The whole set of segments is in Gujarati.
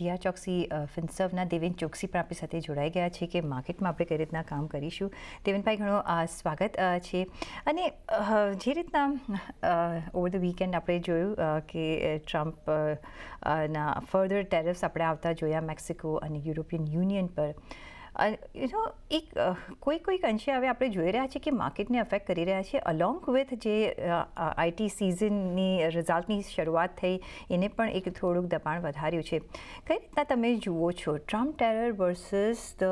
દિયા ચોકસી ફિન્સર્વના દેવેન ચોકસી પણ આપણી સાથે જોડાઈ ગયા છે કે માર્કેટમાં આપણે કઈ રીતના કામ કરીશું. દેવેનભાઈ, ઘણો સ્વાગત છે. અને જે રીતના ઓવર ધ વીકેન્ડ આપણે જોયું કે ટ્રમ્પ ના ફર્ધર ટેરિફ્સ આપણે આવતા જોયા મેક્સિકો અને યુરોપિયન યુનિયન પર. એક કોઈક અંશે હવે આપણે જોઈ રહ્યા છીએ કે માર્કેટને અફેક્ટ કરી રહ્યા છે. અલોંગ વિથ જે આઈટી સિઝનની રિઝલ્ટની શરૂઆત થઈ એને પણ એક થોડુંક દબાણ વધાર્યું છે. કઈ રીતના તમે જુઓ છો Trump terror versus the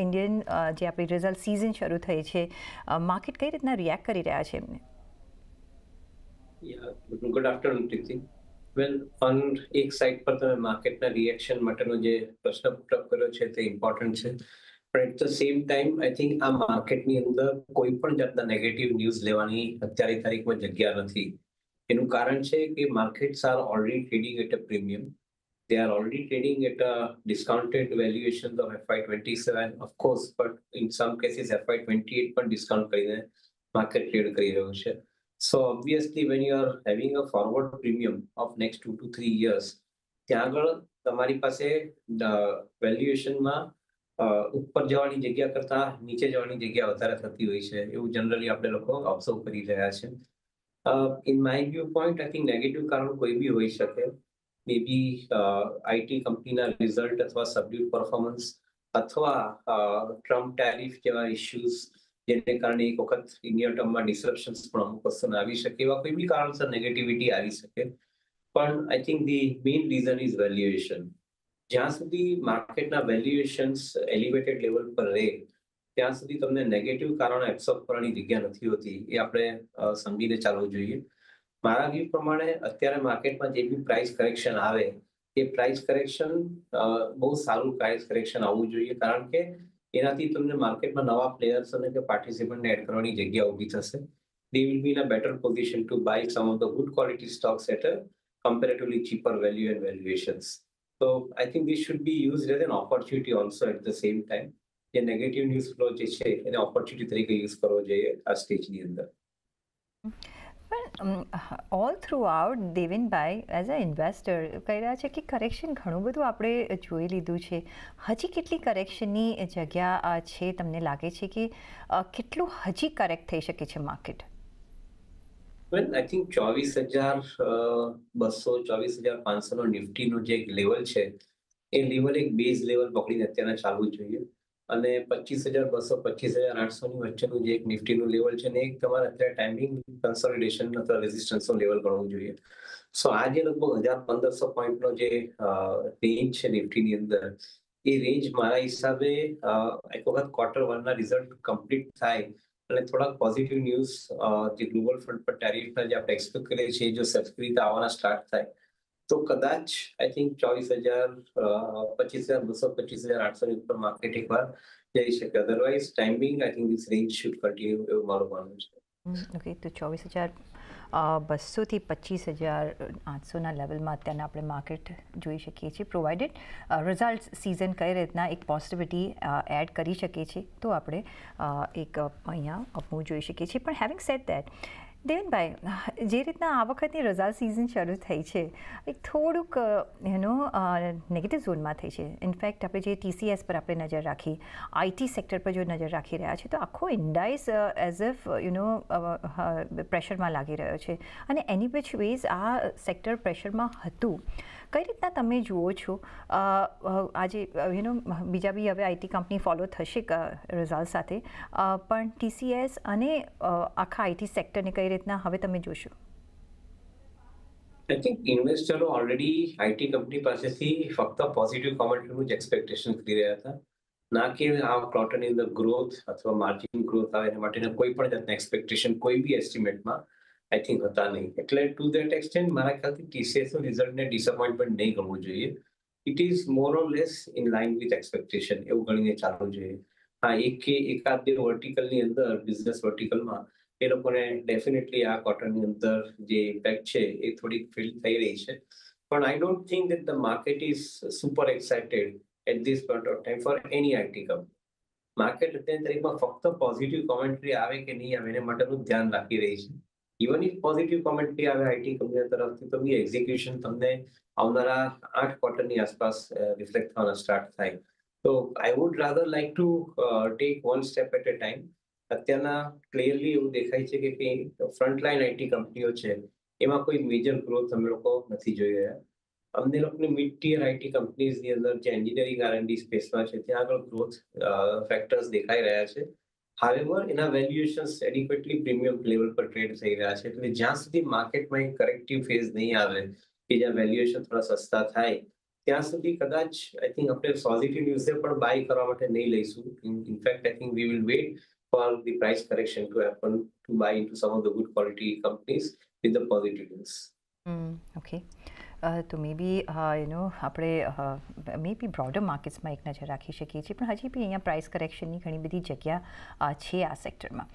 Indian જે આપણી રિઝલ્ટ સિઝન શરૂ થઈ છે, માર્કેટ કઈ રીતના રિએક્ટ કરી રહ્યા છે એમને? Good afternoon Preeti. Well, on એક સાઇડ પર તમે માર્કેટના રિએક્શન માટેનો જે પ્રશ્ન પુટઅપ કર્યો છે તે ઇમ્પોર્ટન્ટ છે, પણ at the same time I think આ માર્કેટની અંદર કોઈ પણ જાતના નેગેટિવ ન્યૂઝ લેવાની અત્યારે તારીખમાં જગ્યા નથી. એનું કારણ છે કે markets are already trading at a premium. They are already trading at a discounted valuation of FY27, of course, but in some cases FY28 પણ ડિસ્કાઉન્ટ કરીને માર્કેટ ટ્રેડ કરી રહ્યું છે. So obviously when you are having a forward premium of next 2 to 3 years, ત્યાં આગળ તમારી પાસે વેલ્યુએશનમાં ઉપર જવાની જગ્યા કરતા નીચે જવાની જગ્યા વધારે થતી હોય છે, એવું જનરલી આપણે લોકો ઓબ્ઝર્વ કરી રહ્યા છે. In my view point I think negative કારણ કોઈ બી હોઈ શકે. મે બી આઈટી કંપનીના રિઝલ્ટ અથવા સબડ્યુડ પરફોર્મન્સ અથવા ટ્રમ્પ ટેરિફ જેવા ઇશ્યુઝ જેને કારણે એક વખત નિયર ટર્મમાં ડિસરપ્શન્સ પણ અમુક વસ્તુને આવી શકે, એવા કોઈ બી કારણસર નેગેટિવિટી આવી શકે. પણ I think the main reason is valuation. જ્યાં સુધી માર્કેટના વેલ્યુએશન્સ એલિવેટેડ લેવલ પર રહે ત્યાં સુધી તમને નેગેટિવ કારણો એબ્સોર્બ કરવાની જગ્યા નથી હોતી. એ આપણે સમજીને ચાલવું જોઈએ. મારા વ્યૂ પ્રમાણે અત્યારે માર્કેટમાં જે બી પ્રાઇસ કરેક્શન આવે એ પ્રાઇસ કરેક્શન બહુ સારું પ્રાઇસ કરેક્શન આવવું જોઈએ, કારણ કે એનાથી તમને માર્કેટમાં નવા પ્લેયર્સ અને કે પાર્ટિસિપન્ટને એડ કરવાની જગ્યા ઊભી થશે. They will be in a better position to buy some of the good quality stocks at a comparatively cheaper value and valuations. So I think this should be used as an opportunity also at the same time. જે નેગેટિવ ન્યૂઝ ફ્લો જે છે એને ઓપોર્ચ્યુનિટી તરીકે યુઝ કરવો જોઈએ આ સ્ટેજની અંદર. પણ all through out Devenbhai as a investor કહી રહ્યા છે કે કરેક્શન ઘણું બધું આપણે જોઈ લીધું છે. હજી કેટલી કરેક્શનની જગ્યા છે? તમને લાગે છે કે કેટલું હજી કરેક્ટ થઈ શકે છે માર્કેટ? વેલ, આઈ થિંક 24,200 24,500 નિફ્ટીનો જે લેવલ છે એ લેવલ એક બેઝ લેવલ પકડીને અત્યારે ચાલવું જોઈએ. અને 25,200 25,800 ની વચ્ચેનું જે એક નિફ્ટીનું લેવલ છે ને એક તમારે અત્યારે ટાઈમિંગ કન્સોલિડેશન અથવા રેઝિસ્ટન્સનો લેવલ ગણવું જોઈએ. સો આ જે લગભગ 1,500 પોઈન્ટનો જે રેન્જ છે નિફ્ટીની અંદર, એ રેન્જ મારા હિસાબે એક વખત Q1ના રિઝલ્ટ કમ્પ્લીટ થાય અને થોડાક પોઝિટિવ ન્યૂઝ જે ગ્લોબલ ફ્રન્ટ પર ટેરિફના જે આપણે એક્સપેક્ટ કરીએ છીએ જો સરખી રીતે આવવાના સ્ટાર્ટ થાય તો કદાચ આઈ થિંક 24,000 25,200 25,800 ની ઉપર માર્કેટ એકવાર જઈ શકે. Otherwise timing I think this range should continue, એવું મારું માનવું છે. ઓકે, તો 24,200થી 25,800ના લેવલમાં અત્યારના આપણે માર્કેટ જોઈ શકીએ છીએ, પ્રોવાઇડેડ રિઝલ્ટ સિઝન કઈ રીતના એક પોઝિટિવિટી એડ કરી શકે છે તો આપણે એક અહીંયા અપમૂવ જોઈ શકીએ છીએ. પણ હેવિંગ સેડ દેટ, દેવેનભાઈ, જે રીતના આ વખતની રિઝલ્ટ સિઝન શરૂ થઈ છે એક થોડુંક નેગેટિવ ઝોનમાં થઈ છે. ઇનફેક્ટ આપણે જે TCS પર આપણે નજર રાખી, આઈટી સેક્ટર પર જો નજર રાખી રહ્યા છે તો આખો ઇન્ડાઇસ એઝ ઇફ પ્રેશરમાં લાગી રહ્યો છે અને એની વિચ વેઝ આ સેક્ટર પ્રેશરમાં હતું. કઈ રીતના તમે જુઓ છો આજે બીજા બી હવે આઈટી કંપની ફોલો થશે રિઝલ્ટ સાથે, પણ TCS અને આખા આઈટી સેક્ટરને કઈ રીતના હવે તમે જોશો? આઈ થિંક ઇન્વેસ્ટરો ઓલરેડી આઈટી કંપની પાસેથી ફક્ત પોઝિટિવ કોમેન્ટરીનું જ એક્સપેક્ટેશન કરી રહ્યા હતા, ના કે આ ક્વાર્ટરની અંદર ગ્રોથ અથવા માર્જિન ગ્રોથ આવે એના માટેના કોઈ પણ જાતના એક્સપેક્ટેશન કોઈ બી એસ્ટિમેટમાં આઈ થિંક હતા નહીં. એટલે ટુ ધેટ એક્સટેન્ટ મારા ખ્યાલથી TCSનું રિઝલ્ટને ડિસઅપોઇન્ટમેન્ટ નહીં ગણવું જોઈએ. It is more or less in line with expectation એવું ગણીને ચાલવું જોઈએ. હા, એકાદ બે વર્ટિકલની અંદર બિઝનેસ વર્ટિકલમાં એ લોકોને ડેફિનેટલી આ ક્વાર્ટરની અંદર જે ઇમ્પેક્ટ છે એ થોડીક ફીલ થઈ રહી છે. પણ I don't think that the market is super excited at this point of time for any IT company. Market અત્યારની તારીખમાં ફક્ત પોઝિટિવ કોમેન્ટ્રી આવે કે નહીં આવે એને માટેનું ધ્યાન રાખી રહી છે. ઇવન ઇફ પોઝિટિવ કોમેન્ટરી આવે આઈટી કંપનીઓ તરફથી તો બી એક્ઝિક્યુશન તમને આવનારા 8 ક્વાર્ટરની આસપાસ રિફ્લેક્ટ થવાના સ્ટાર્ટ થાય. તો I would rather like to take one step at a time. અત્યારના ક્લિયરલી એવું દેખાય છે કે ફ્રન્ટલાઈન આઈટી કંપનીઓ છે એમાં કોઈ મેજર ગ્રોથ અમે લોકો નથી જોઈ રહ્યા. અમને લોકોની મિડ ટિયર આઈટી કંપનીઝની અંદર જે એન્જિનિયરિંગ આર&ડી સ્પેસમાં છે ત્યાં આગળ ગ્રોથ ફેક્ટર્સ દેખાઈ રહ્યા છે. હાવેવર એના વેલ્યુએશન્સ એડિક્વેટલી પ્રીમિયમ લેવલ પર ટ્રેડ થઈ રહ્યા છે. એટલે જ્યાં સુધી માર્કેટમાં એક કરેક્ટિવ ફેઝ નહીં આવે કે જ્યાં વેલ્યુએશન થોડા સસ્તા થાય ત્યાં સુધી કદાચ આઈ થિંક આપણે પોઝિટિવ ન્યૂઝે પણ બાય કરવા માટે નહીં લઈશું. In fact I think we will wait for the price correction to happen to buy into some of the good quality companies with the positive news. Okay, તો મે બી આપણે મે બી બ્રોડર માર્કેટ્સમાં એક નજર રાખી શકીએ છીએ, પણ હજી બી અહીંયા પ્રાઇસ કરેક્શનની ઘણી બધી જગ્યા છે આ સેક્ટરમાં.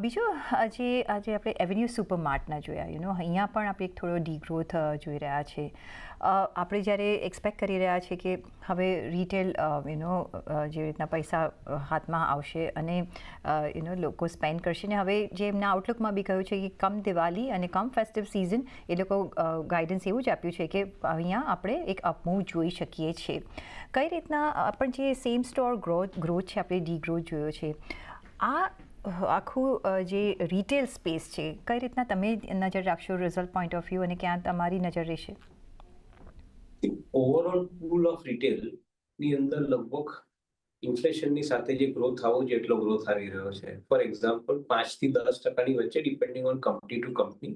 બીજો આજે આપણે એવન્યુ સુપરમાર્ટના જોયા, અહીંયા પણ આપણે એક થોડો ડીગ્રોથ જોઈ રહ્યા છે. આપણે જ્યારે એક્સપેક્ટ કરી રહ્યા છીએ કે હવે રિટેલ જે રીતના પૈસા હાથમાં આવશે અને લોકો સ્પેન્ડ કરશે, ને હવે જે એમના આઉટલુકમાં બી કહ્યું છે કે કમ દિવાળી અને કમ ફેસ્ટિવ સિઝન એ લોકો ગાઈડન્સ એવું જ આપ્યું છે કે અહીંયા આપણે એક અપમૂવ જોઈ શકીએ છીએ. કઈ રીતના પણ જે સેમ સ્ટોર ગ્રોથ છે આપણે ડીગ્રોથ જોયો છે, આ આખું જે રિટેલ સ્પેસ છે કઈ રીતના તમે નજર રાખશો રિઝલ્ટ પોઈન્ટ ઓફ વ્યૂ, અને ક્યાં તમારી નજર રહેશે? ઓવરઓલ પૂલ ઓફ રિટેલ ની અંદર લગભગ ઇન્ફ્લેશનની સાથે જે ગ્રોથ આવો છે એટલો ગ્રોથ આવી રહ્યો છે. ફોર એક્ઝામ્પલ 5 થી 10% વચ્ચે depending on company to company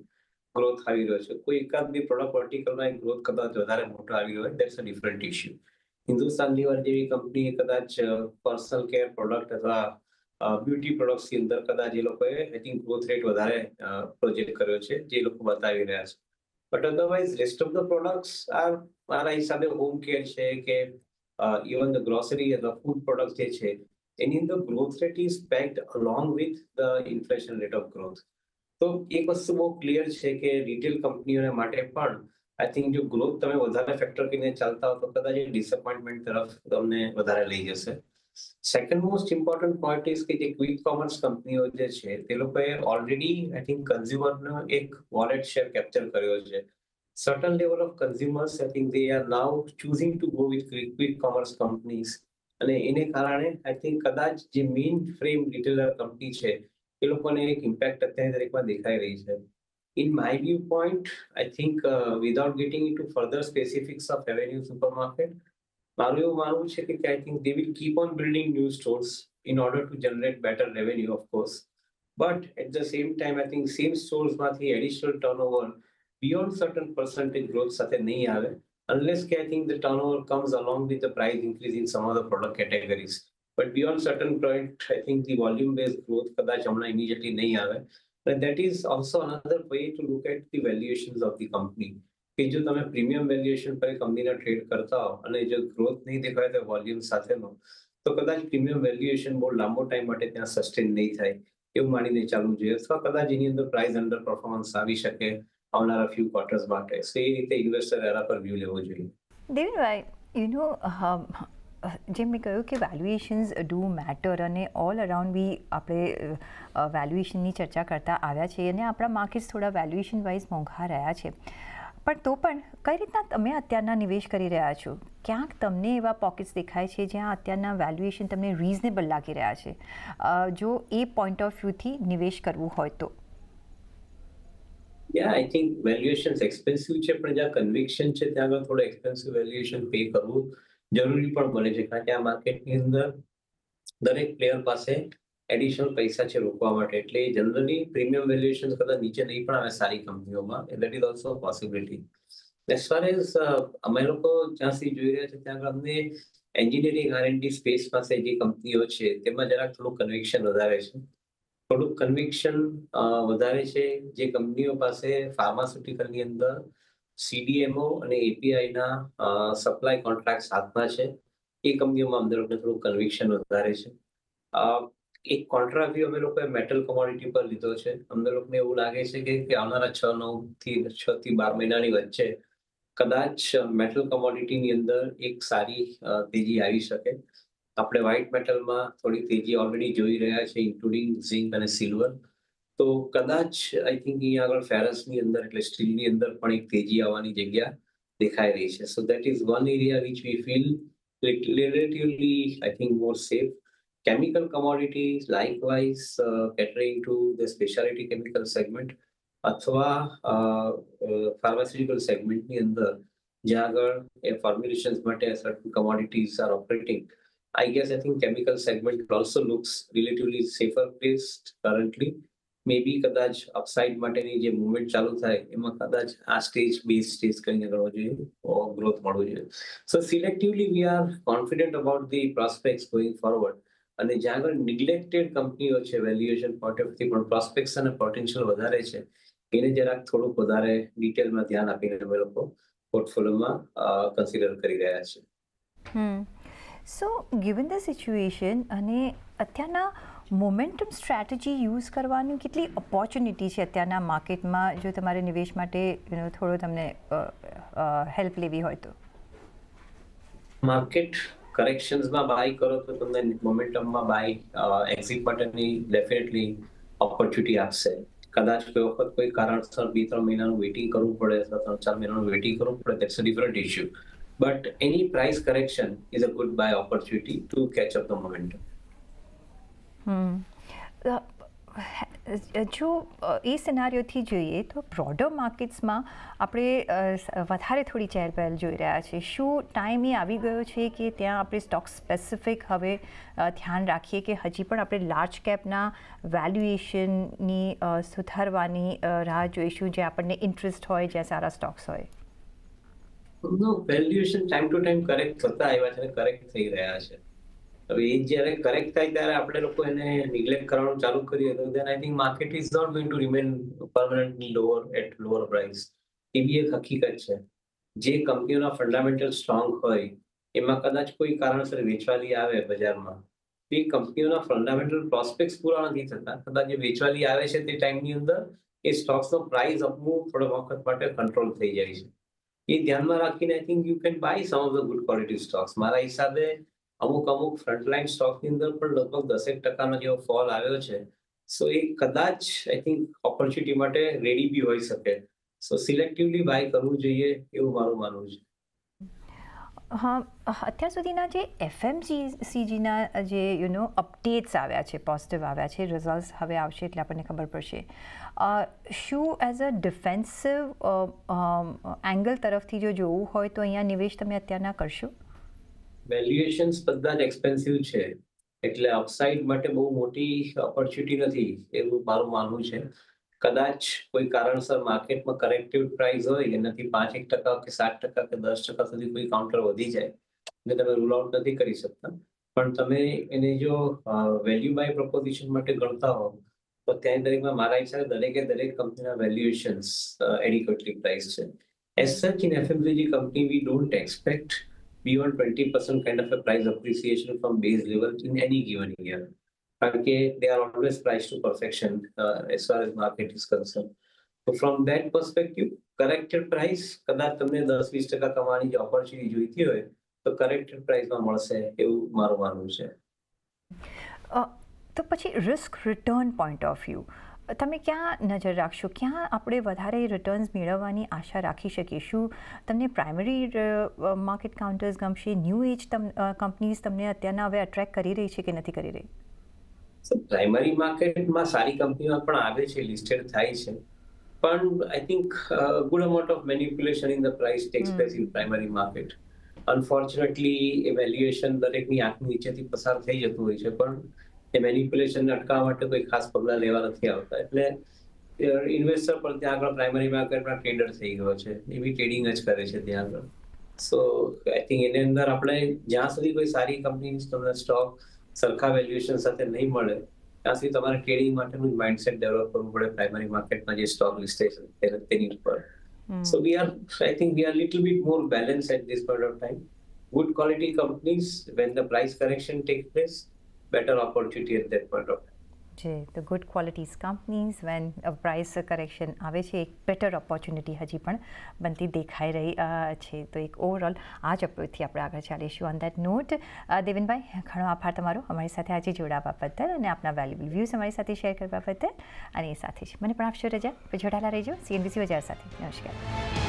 growth આવી રહ્યો છે. કોઈ એકાદ બી પ્રોડક્ટ વર્ટિકલમાં ગ્રોથ કદાચ વધારે મોટો આવી રહ્યો હોય, that's a different issue. Hindustan Lever જેવી કંપનીએ કદાચ પર્સનલ કેર પ્રોડક્ટ અથવા બ્યુટી પ્રોડક્ટ્સની અંદર કદાચ એ લોકોએ આઈ થિંક ગ્રોથ રેટ વધારે પ્રોજેક્ટ કર્યો છે જે લોકો બતાવી રહ્યા છે. But otherwise rest of the products are મારા હિસાબે હોમ કેર છે કે ઇવન ધ ગ્રોસરી અથવા ફૂડ પ્રોડક્ટ જે છે એની અંદર growth rate is packed along with the inflation rate of growth. તો એક વસ્તુ બહુ ક્લિયર છે કે રિટેલ કંપનીઓને માટે પણ આઈ થિંક જો ગ્રોથ તમે વધારે ફેક્ટર કરીને ચાલતા હો તો કદાચ એ ડિસઅપોઇન્ટમેન્ટ તરફ તમને વધારે લઈ જશે. Second most important point is કે જે ક્વિક કોમર્સ કંપનીઓ જે છે તે લોકોએ ઓલરેડી આઈ થિંક કન્ઝ્યુમરનો એક વોલેટ શેર કેપ્ચર કર્યો છે. certain level of consumers, I think they are now choosing to go with quick commerce companies. અને એને કારણે આઈ થિંક કદાચ જે મેઇન ફ્રેમ રિટેલર કંપની છે એ લોકોને એક ઇમ્પેક્ટ અત્યારે દરેકમાં દેખાઈ રહી છે. In my viewpoint, I think without getting into further specifics of Avenue Supermarket, મારું એવું માનવું છે કે I think they will keep on building new stores in order to generate better revenue, of course. But at the same time, I think same stores માંથી additional turnover beyond certain percentage growth સાથે નહીં આવે, unless I think the turnover comes along with the price increase in some of the product categories. But beyond certain point, I think the volume-based growth કદાચ હમણાં immediately નહીં આવે. And that is also another way to look at the valuations of the company. કે જો તમે પ્રીમિયમ વેલ્યુએશન પર કંપનીના ટ્રેડ કરતા હો અને જો ગ્રોથ નહીં દેખાય તો વોલ્યુમ સાથેનો, તો કદાચ પ્રીમિયમ વેલ્યુએશન બહુ લાંબો ટાઈમ માટે ત્યાં સસ્ટેન નહીં થાય એવું માનીને ચાલવું જોઈએ, અથવા કદાચ એની અંદર પ્રાઇસ અંડર પરફોર્મન્સ આવી શકે આવનારા ફ્યુ ક્વાર્ટર્સ માટે. સો એ રીતે ઇન્વેસ્ટર એના પર વ્યૂ લેવો જોઈએ. દેવેનભાઈ, જેમ મેં કહ્યું કે વેલ્યુએશન્સ ડુ મેટર, અને ઓલ અરાઉન્ડ બી આપણે વેલ્યુએશનની ચર્ચા કરતા આવ્યા છીએ અને આપણા માર્કેટ્સ થોડા વેલ્યુએશન વાઇઝ મોંઘા રહ્યા છે. પણ તો પણ કઈ રીતના તમે અત્યારના નિવેશ કરી રહ્યા છો? ક્યાંક તમને એવા પોકેટ્સ દેખાય છે જ્યાં અત્યારના વેલ્યુએશન તમને રિઝનેબલ લાગી રહ્યા છે, જો એ પોઈન્ટ ઓફ વ્યૂથી નિવેશ કરવું હોય તો? Yeah, I think valuations expensive છે, પણ જ્યાં કન્વિક્શન છે ત્યાં આગળ થોડું એક્સપેન્સિવ વેલ્યુએશન પે કરવું જરૂરી પણ બને છે, કારણ કે આ માર્કેટની અંદર દરેક પ્લેયર પાસે એડિશનલ પૈસા છે રોકવા માટે. એટલે જનરલી પ્રીમિયમ વેલ્યુએશન કદાચ નીચે નહીં પણ આવે સારી કંપનીઓમાં. That is also possibility. As far as અમે લોકો જ્યાં સુધી જોઈ રહ્યા છે ત્યાં અમને એન્જિનિયરિંગ આર&ડી સ્પેસ પાસે જે કંપનીઓ છે તેમાં જરાક થોડું કન્વિક્શન વધારે છે. થોડુંક કન્વિક્શન વધારે છે જે કંપનીઓ પાસે ફાર્માસ્યુટિકલની અંદર CDMO અને APIના સપ્લાય કોન્ટ્રાક્ટ હાથમાં છે એ કંપનીઓમાં અમને લોકોને થોડું કન્વિક્શન વધારે છે. એક કોન્ટ્રાક્ટ વ્યૂ અમે લોકોએ મેટલ કોમોડિટી પર લીધો છે. અમને લોકોને એવું લાગે છે કે આવનારા 6 થી 12 મહિનાની વચ્ચે કદાચ મેટલ કોમોડિટીની અંદર એક સારી તેજી આવી શકે. આપણે વ્હાઇટ મેટલમાં થોડી તેજી ઓલરેડી જોઈ રહ્યા છે, ઇન્ક્લુડિંગ ઝિંક અને સિલ્વર. તો કદાચ આઈ થિંક અહીંયા આગળ ફેરસની અંદર એટલે સ્ટીલની અંદર પણ એક તેજી આવવાની જગ્યા દેખાઈ રહી છે. So that is one area which we feel relatively, I think, more safe. Chemical commodities, likewise, catering to the specialty chemical segment અથવા pharmaceutical segment ની અંદર જ્યાં આગળ એ formulations માટે certain commodities are operating. I guess I think chemical segment also looks relatively safer placed currently. Maybe કદાચ અપસાઇડ માટેની જે મુવમેન્ટ ચાલુ થાય એમાં કદાચ આ સ્ટેજ બેઝ સ્ટેજ કરીને કરવો જોઈએ ગ્રોથ મળવું જોઈએ. So selectively we are confident about the prospects going forward અને જ્યાં આગળ નિગ્લેક્ટેડ કંપનીઓ છે વેલ્યુએશન પોઈન્ટ ઓફ થી પણ પ્રોસ્પેક્ટ્સ અને પોટેન્શિયલ વધારે છે એને જરાક થોડુંક વધારે ડિટેલમાં ધ્યાન આપીને અમે લોકો પોર્ટફોલિયોમાં કન્સિડર કરી રહ્યા છે. સો ગિવન ધ સિચ્યુએશન અને અત્યારના મોમેન્ટમ સ્ટ્રેટેજી યુઝ કરવાની કેટલી ઓપોર્ચ્યુનિટી છે અત્યારના માર્કેટમાં જો તમારે નિવેશ માટે થોડો તમને હેલ્પ લેવી હોય તો? માર્કેટ કરેક્શન્સમાં બાય કરો તો તમને મોમેન્ટમમાં બાય એક્ઝિટ માટેની ડેફિનેટલી ઓપોર્ચ્યુનિટી આપશે. કદાચ કોઈ વખત કોઈ કારણસર 2-3 મહિનાનું વેઇટિંગ કરવું પડે અથવા 3-4 મહિનાનું વેઇટિંગ કરવું પડે, that's a different issue. But any price correction is a good bye opportunity to catch up the momentum. જો એ સિનારીઓથી જોઈએ તો બ્રોડર માર્કેટ્સમાં આપણે વધારે થોડી ચહેરપહેલ જોઈ રહ્યા છે. શું ટાઈમ એ આવી ગયો છે કે ત્યાં આપણે સ્ટોક સ્પેસિફિક હવે ધ્યાન રાખીએ કે હજી પણ આપણે લાર્જ કેપના વેલ્યુએશનની સુધારવાની રાહ જોઈશું જે આપણને ઇન્ટરેસ્ટ હોય, જ્યાં સારા સ્ટોક્સ હોય? Valuation time to time correct થતા આવ્યા છે, કરેક્ટ થઈ રહ્યા છે. હવે એ જ્યારે કરેક્ટ થાય ત્યારે આપણે લોકો એને નિગ્લેક્ટ કરવાનું ચાલુ કરીએ તો then I think market is not going to remain permanently lower at lower price. એ બી એક હકીકત છે. જે કંપનીઓના ફંડામેન્ટલ સ્ટ્રોંગ હોય એમાં કદાચ કોઈ કારણસર વેચવાલી આવે બજારમાં, એ કંપનીઓના ફંડામેન્ટલ પ્રોસ્પેક્ટ્સ પૂરા નથી થતા, કદાચ જે વેચવાલી આવે છે તે ટાઈમની અંદર એ સ્ટોક્સનો પ્રાઇસ અપમૂવ થોડા વખત માટે કંટ્રોલ થઈ જાય છે. એ ધ્યાનમાં રાખીને I think you can buy some of the good quality stocks. મારા હિસાબે અમુક ફ્રન્ટલાઇન સ્ટોકની અંદર પણ લગભગ 10% જેવો ફોલ આવ્યો છે. સો એ કદાચ આઈ થિંક ઓપોર્ચ્યુનિટી માટે રેડી બી હોઈ શકે. સો સિલેક્ટિવલી બાય કરવું જોઈએ એવું મારું માનવું છે. હા, અત્યાર સુધીના જે એફએમસીજીના જે અપડેટ્સ આવ્યા છે, પોઝિટિવ આવ્યા છે, રિઝલ્ટ્સ હવે આવશે એટલે આપણને ખબર પડશે. શું એઝ અ ડિફેન્સિવ એંગલ તરફથી જો જોવું હોય તો અહીંયા નિવેશ તમે અત્યારના કરશો? વેલ્યુએશન્સ બધા જ એક્સપેન્સિવ છે એટલે અપસાઇડ માટે બહુ મોટી ઓપોર્ચ્યુનિટી નથી એવું મારું માનવું છે. કદાચ કોઈ કારણસર માર્કેટમાં કરેક્ટિવ પ્રાઇસ હોય એનાથી 5% કે 7% કે 10% સુધી કોઈ કાઉન્ટર વધી જાય એટલે તમે રૂલ આઉટ નથી કરી શકતા. પણ તમે એને જો વેલ્યુ બાય પ્રોપોઝિશન માટે ગણતા હો તો ત્યાં દરેકમાં મારા હિસાબે દરેક કંપનીના વેલ્યુએશન્સ એડિક્વેટલી પ્રાઇસ છે. એઝ સચ in FMCG company we don't expect beyond 20% kind of a price appreciation from base level in any given year. Because they are always priced to perfection as far as market is concerned. So from that perspective, corrected price, કદાચ તમને 10-20% કમાવાની જે ઓપોર્ચ્યુનિટી જોઈતી હોય તો કરેક્ટેડ પ્રાઇસમાં મળશે એવું મારું માનવું છે. તો પછી risk return point of view તમે ક્યાં નજર રાખશો? ક્યાં આપણે વધારે રિટર્ન્સ મેળવવાની આશા રાખી શકીએ? શું તમને પ્રાઇમરી માર્કેટ કાઉન્ટર્સ ગમશે? ન્યૂ એજ કંપનીઝ તમને અત્યારના હવે અટ્રેક્ટ કરી રહી છે કે નથી કરી રહી? પ્રાઇમરી માર્કેટમાં સારી કંપનીઓ પણ આવે છે, લિસ્ટેડ થાય છે, પણ I think good amount of manipulation in the price tax place in primary market. Unfortunately A valuation દરેકની આંખ નીચેથી પસાર થઈ જતું હોય છે, પણ એ મેનિપ્યુલેશનને અટકાવવા માટે કોઈ ખાસ પગલાં લેવા નથી આવતા. એટલે ઇન્વેસ્ટર પણ ત્યાં આગળ પ્રાઇમરી માર્કેટમાં ટ્રેડર થઈ ગયો છે, એ બી ટ્રેડિંગ જ કરે છે ત્યાં આગળ. સો આઈ થિંક એની અંદર આપણે જ્યાં સુધી કોઈ સારી કંપની તમને સ્ટોક સરખા વેલ્યુએશન સાથે નહીં મળે ત્યાં સુધી તમારે ટ્રેડિંગ માટેનું માઇન્ડસેટ ડેવલપ કરવું પડે પ્રાઇમરી માર્કેટમાં જે સ્ટોક લિસ્ટેડ છે તેની ઉપર. સો I think we are little bit more balanced at this point of time. Good quality companies, when the price correction takes place, better opportunity at that point of time. જે the good qualities companies when price correction આવે છે એક બેટર ઓપોર્ચ્યુનિટી હજી પણ બનતી દેખાઈ રહી છે. તો એક ઓવરઓલ આ જ અપ્રોચથી આપણે આગળ ચાલીશું. ઓન દેટ નોટ દેવેનભાઈ, ઘણો આભાર તમારો અમારી સાથે આજે જોડાવા બદલ અને આપના વેલ્યુબલ વ્યૂઝ અમારી સાથે શેર કરવા બદલ. અને એ સાથે જ મને પણ આપશો રજા. જોડાયેલા રહેજો CNBC બજાર સાથે. નમસ્કાર.